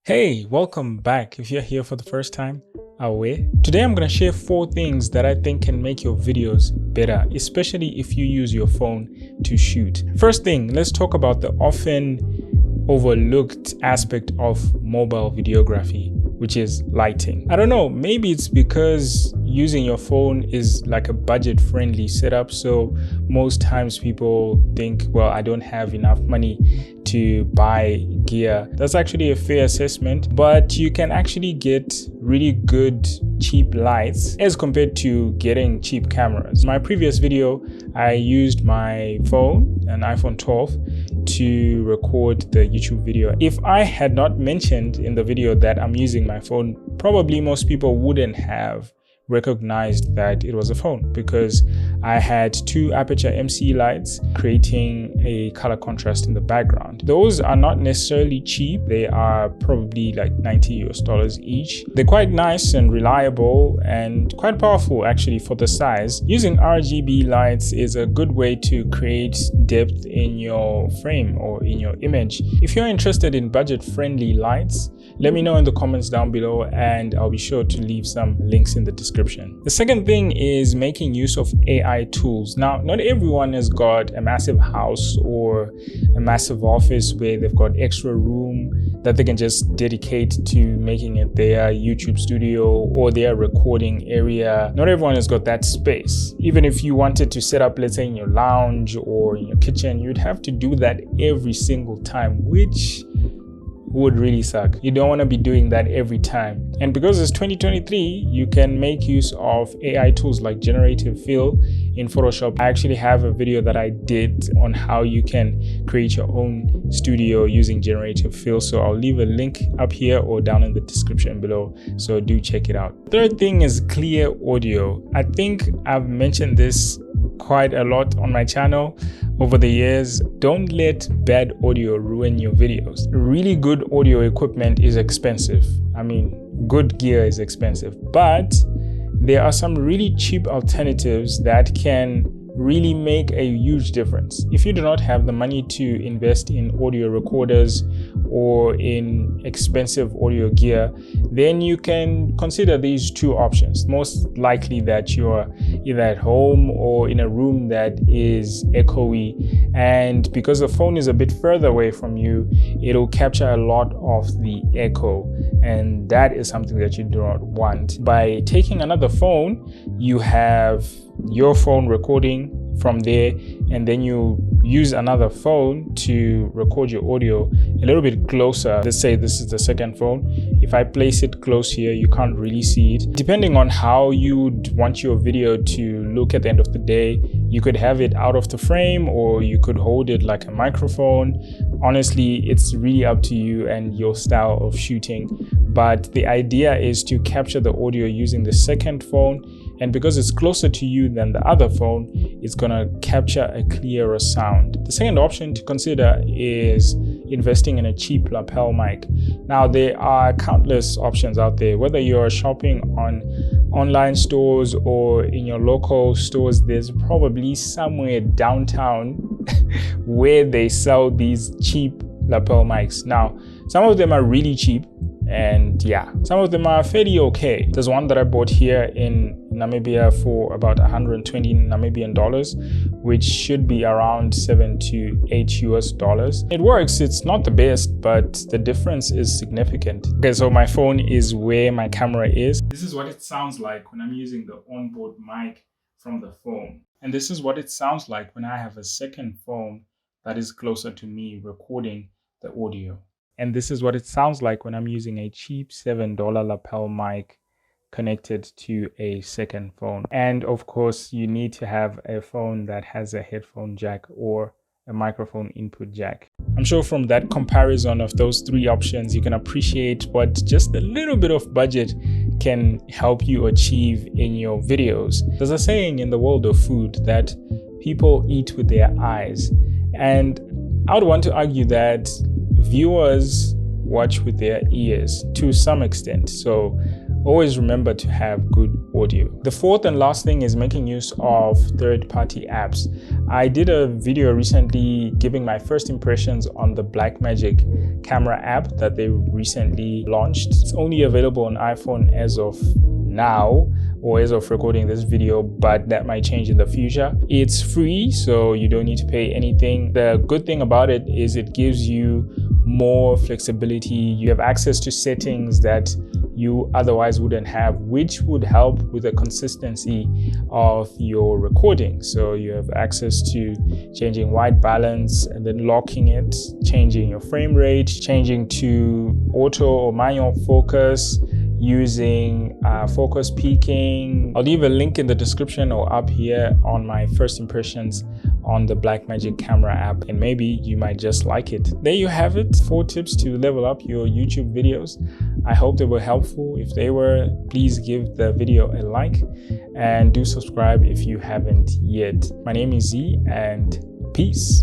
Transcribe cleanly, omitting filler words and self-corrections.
Hey, welcome back. If you're here for the first time, away. Today I'm going to share 4 things that I think can make your videos better, especially if you use your phone to shoot. First thing, let's talk about the often overlooked aspect of mobile videography, which is lighting. I don't know, maybe it's because using your phone is like a budget-friendly setup, so most times people think, well, I don't have enough money to buy gear. That's actually a fair assessment, but you can actually get really good cheap lights as compared to getting cheap cameras. In my previous video, I used my phone, an iPhone 12, to record the YouTube video. If I had not mentioned in the video that I'm using my phone, probably most people wouldn't have recognized that it was a phone, because I had 2 Aperture MC lights creating a color contrast in the background. Those are not necessarily cheap. They are probably like $90 each. They're quite nice and reliable and quite powerful actually for the size. Using RGB lights is a good way to create depth in your frame or in your image. If you're interested in budget-friendly lights, let me know in the comments down below and I'll be sure to leave some links in the description. The second thing is making use of AI tools. Now, not everyone has got a massive house or a massive office where they've got extra room that they can just dedicate to making it their YouTube studio or their recording area. Not everyone has got that space. Even if you wanted to set up, let's say in your lounge or in your kitchen, you'd have to do that every single time, which would really suck. You don't want to be doing that every time. And because it's 2023, you can make use of AI tools like Generative Fill in Photoshop. I actually have a video that I did on how you can create your own studio using Generative Fill. So I'll leave a link up here or down in the description below. So do check it out. Third thing is clear audio. I think I've mentioned this quite a lot on my channel over the years. Don't let bad audio ruin your videos. Really good audio equipment is expensive. I mean, good gear is expensive, but there are some really cheap alternatives that can really make a huge difference. If you do not have the money to invest in audio recorders or in expensive audio gear, then you can consider these 2 options. Most likely that you're either at home or in a room that is echoey, and because the phone is a bit further away from you, it'll capture a lot of the echo, and that is something that you do not want. By taking another phone, you have your phone recording from there, and then you use another phone to record your audio a little bit closer. Let's say this is the second phone. If I place it close here, you can't really see it. Depending on how you'd want your video to look at the end of the day, you could have it out of the frame or you could hold it like a microphone. Honestly, it's really up to you and your style of shooting. But the idea is to capture the audio using the second phone, and because it's closer to you than the other phone, it's gonna capture a clearer sound. The second option to consider is investing in a cheap lapel mic. Now, there are countless options out there. Whether you're shopping on online stores or in your local stores, there's probably somewhere downtown where they sell these cheap lapel mics. Now, some of them are really cheap, and yeah, some of them are fairly okay. There's one that I bought here in Namibia for about 120 Namibian dollars, which should be around $7 to $8 US. It works. It's not the best, but the difference is significant. Okay, so my phone is where my camera is. This is what it sounds like when I'm using the onboard mic from the phone. And this is what it sounds like when I have a second phone that is closer to me recording the audio. And this is what it sounds like when I'm using a cheap $7 lapel mic connected to a second phone. And of course, you need to have a phone that has a headphone jack or a microphone input jack. I'm sure from that comparison of those 3 options, you can appreciate what just a little bit of budget can help you achieve in your videos. There's a saying in the world of food that people eat with their eyes. And I would want to argue that viewers watch with their ears to some extent. So always remember to have good audio. The fourth and last thing is making use of third-party apps. I did a video recently giving my first impressions on the Blackmagic camera app that they recently launched. It's only available on iPhone as of now, or as of recording this video, but that might change in the future. It's free, so you don't need to pay anything. The good thing about it is it gives you more flexibility. You have access to settings that you otherwise wouldn't have, which would help with the consistency of your recording. So you have access to changing white balance and then locking it, changing your frame rate, changing to auto or manual focus, using focus peaking. I'll leave a link in the description or up here on my first impressions on the Blackmagic camera app, and maybe you might just like it. There you have it, 4 tips to level up your YouTube videos. I hope they were helpful. If they were, please give the video a like and do subscribe if you haven't yet. My name is Z, and peace.